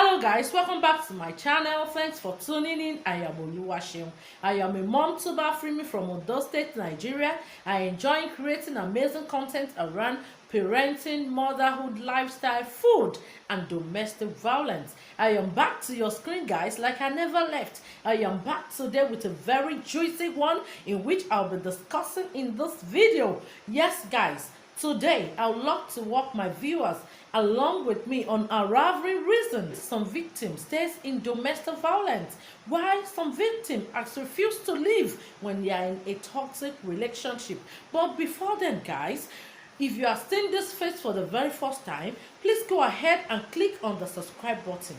Hello guys, welcome back to my channel. Thanks for tuning in. I am OLUWASEUN'S. I am a mom tuber free from Ondo State, Nigeria. I enjoy creating amazing content around parenting, motherhood, lifestyle, food, and domestic violence. I am back to your screen, guys, like I never left. I am back today with a very juicy one in which I'll be discussing in this video. Yes, guys, today I would love to walk my viewers along with me on unraveling reasons some victims stay in domestic violence, why some victims refuse to leave when they are in a toxic relationship. But before then, guys, if you are seeing this face for the very first time, please go ahead and click on the subscribe button.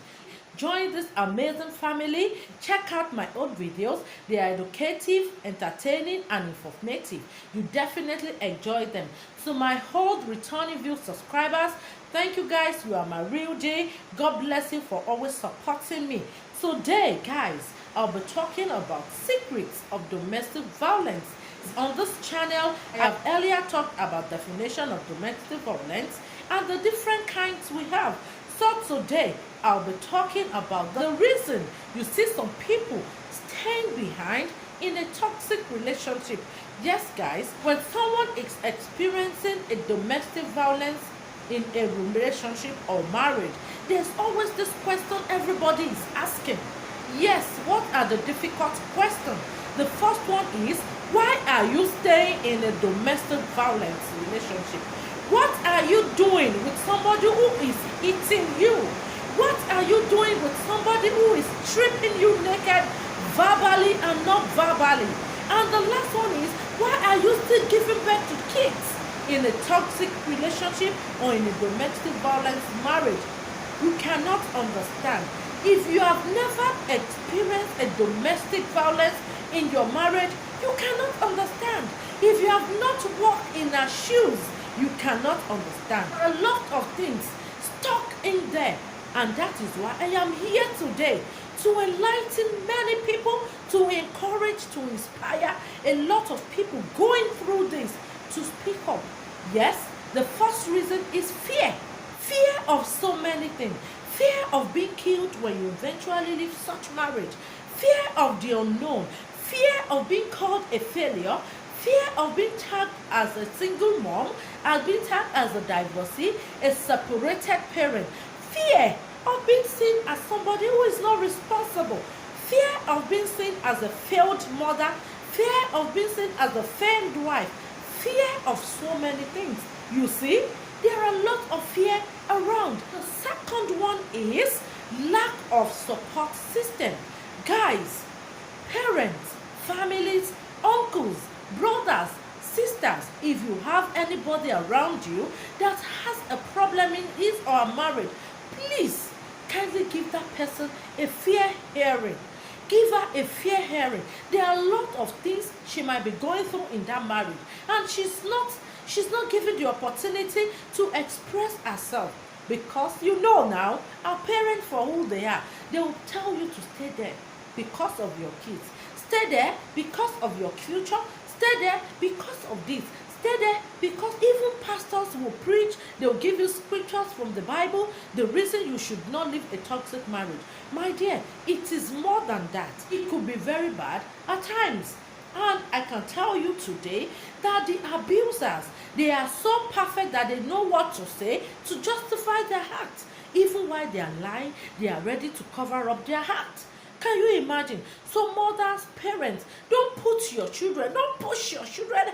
Join this amazing family. Check out my old videos. They are educative, entertaining, and informative. You definitely enjoy them. To my old returning view subscribers, thank you guys. You are my real J. God bless you for always supporting me. Today, guys, I'll be talking about secrets of domestic violence. On this channel, I have earlier talked about definition of domestic violence and the different kinds we have. So today, I'll be talking about the reason you see some people staying behind in a toxic relationship. Yes, guys, when someone is experiencing a domestic violence in a relationship or marriage, there's always this question everybody is asking. Yes, what are the difficult questions? The first one is, why are you staying in a domestic violence relationship? What are you doing with somebody who is hitting you? What are you doing with somebody who is stripping you naked verbally and not verbally? And the last one is, why are you still giving birth to kids in a toxic relationship or in a domestic violence marriage? You cannot understand. If you have never experienced a domestic violence in your marriage, you cannot understand. If you have not walked in her shoes, you cannot understand. There are a lot of things stuck in there, and that is why I am here today to enlighten many people, to encourage, to inspire a lot of people going through this to speak up. Yes, the first reason is fear. Fear of so many things. Fear of being killed when you eventually leave such marriage. Fear of the unknown. Fear of being called a failure. Fear of being tagged as a single mom, as being tagged as a divorcee, a separated parent. Fear of being seen as somebody who is not responsible. Fear of being seen as a failed mother. Fear of being seen as a failed wife. Fear of so many things. You see, there are a lot of fear around. The second one is lack of support system. Guys, parents, families, uncles, brothers, sisters, if you have anybody around you that has a problem in his or her marriage, please kindly give that person a fair hearing. Give her a fair hearing. There are a lot of things she might be going through in that marriage, and she's not given the opportunity to express herself, because you know now, our parents, for who they are, they will tell you to stay there because of your kids. Stay there because of your future. Stay there because of this. Stay there because even pastors will preach. They'll give you scriptures from the Bible. The reason you should not live a toxic marriage. My dear, it is more than that. It could be very bad at times. And I can tell you today that the abusers, they are so perfect that they know what to say to justify their act. Even while they are lying, they are ready to cover up their act. Can you imagine? So mothers, parents, don't push your children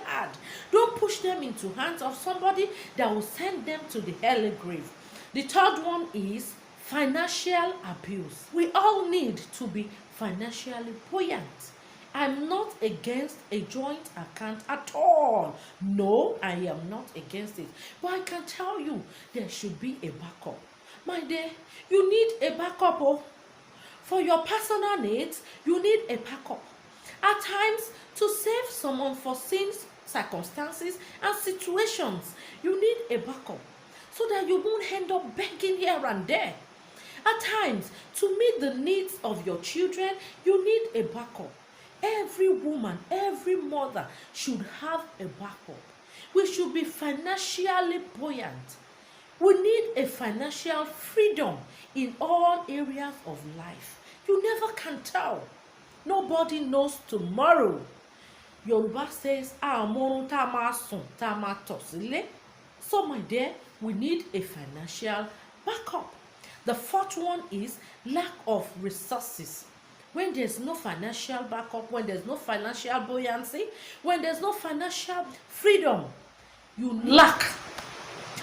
hard. Don't push them into hands of somebody that will send them to the early grave. The third one is financial abuse. We all need to be financially buoyant. I'm not against a joint account at all. No, I am not against it. But I can tell you, there should be a backup. My dear, you need a backup. Oh. For your personal needs, you need a backup. At times, to save some unforeseen circumstances and situations, you need a backup so that you won't end up begging here and there. At times, to meet the needs of your children, you need a backup. Every woman, every mother should have a backup. We should be financially buoyant. We need a financial freedom in all areas of life. You never can tell. Nobody knows tomorrow. Yoruba says, "Àmọ́rún tá máa sùn tá máa tọ̀ sílé." So my dear, we need a financial backup. The fourth one is lack of resources. When there's no financial backup, when there's no financial buoyancy, when there's no financial freedom, you lack.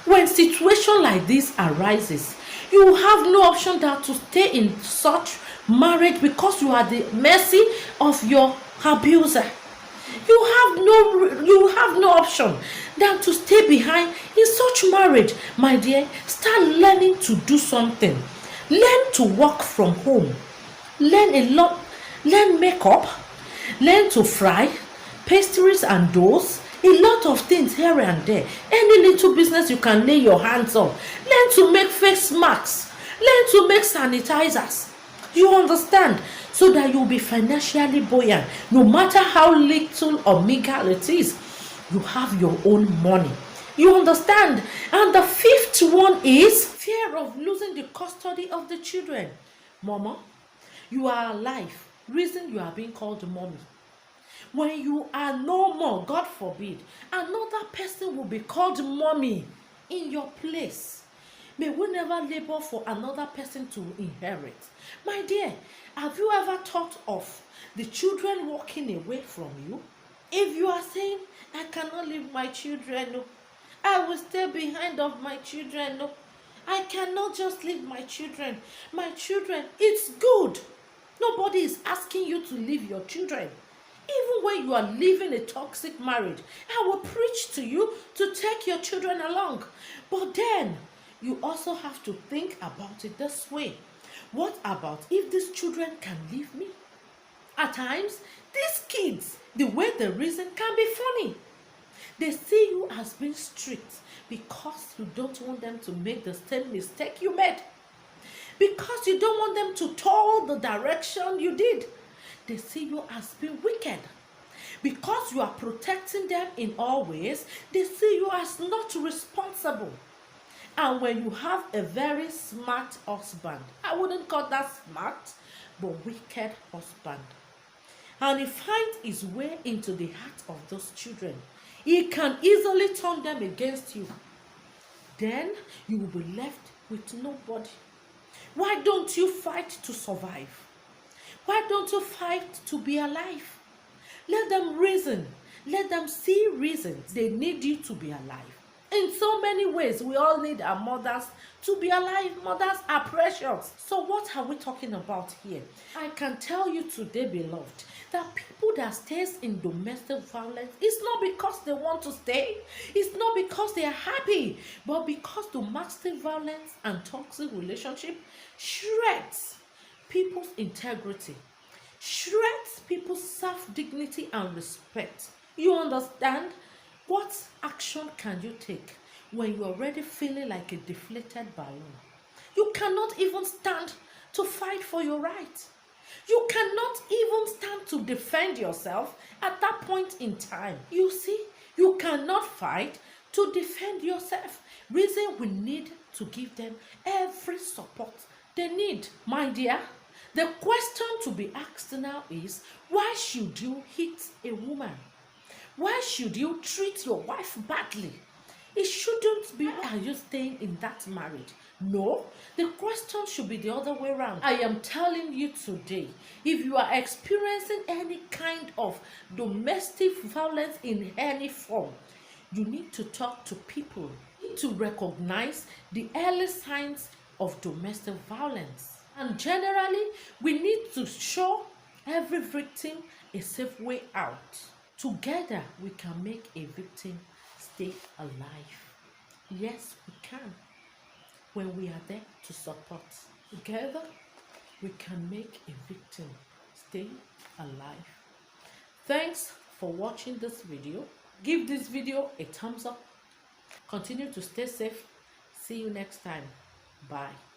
When situation like this arises, you have no option than to stay in such marriage because you are the mercy of your abuser. You have no option than to stay behind in such marriage. My dear, start learning to do something. Learn to work from home. Learn makeup. Learn to fry pastries and doughs. A lot of things here and there. Any little business you can lay your hands on. Learn to make face masks. Learn to make sanitizers. You understand? So that you'll be financially buoyant. No matter how little or meager it is, you have your own money. You understand? And the fifth one is fear of losing the custody of the children. Mama, you are alive. Reason you are being called mommy. When you are no more, God forbid, another person will be called mommy in your place. May we never labor for another person to inherit. My dear, have you ever thought of the children walking away from you? If you are saying, "I cannot leave my children, no. I will stay behind of my children, no. I cannot just leave my children. My children," it's good. Nobody is asking you to leave your children. Even when you are living a toxic marriage, I will preach to you to take your children along. But then, you also have to think about it this way. What about if these children can leave me? At times, these kids, the way they reason can be funny. They see you as being strict because you don't want them to make the same mistake you made. Because you don't want them to follow the direction you did. They see you as being wicked. Because you are protecting them in all ways, they see you as not responsible. And when you have a very smart husband, I wouldn't call that smart, but wicked husband, and he finds his way into the heart of those children, he can easily turn them against you. Then you will be left with nobody. Why don't you fight to survive? Why don't you fight to be alive? Let them reason. Let them see reasons they need you to be alive. In so many ways, we all need our mothers to be alive. Mothers are precious. So what are we talking about here? I can tell you today, beloved, that people that stays in domestic violence, it's not because they want to stay. It's not because they are happy, but because domestic violence and toxic relationship shreds people's integrity, shreds people's self-dignity and respect. You understand? What action can you take when you're already feeling like a deflated balloon? You cannot even stand to fight for your right. You cannot even stand to defend yourself at that point in time. You see, you cannot fight to defend yourself. Reason we need to give them every support they need. My dear, the question to be asked now is, why should you hit a woman? Why should you treat your wife badly? It shouldn't be, why are you staying in that marriage? No, the question should be the other way around. I am telling you today, if you are experiencing any kind of domestic violence in any form, you need to talk to people. You need to recognize the early signs of domestic violence. And generally, we need to show every victim a safe way out. Together, we can make a victim stay alive. Yes, we can. When we are there to support. Together, we can make a victim stay alive. Thanks for watching this video. Give this video a thumbs up. Continue to stay safe. See you next time. Bye.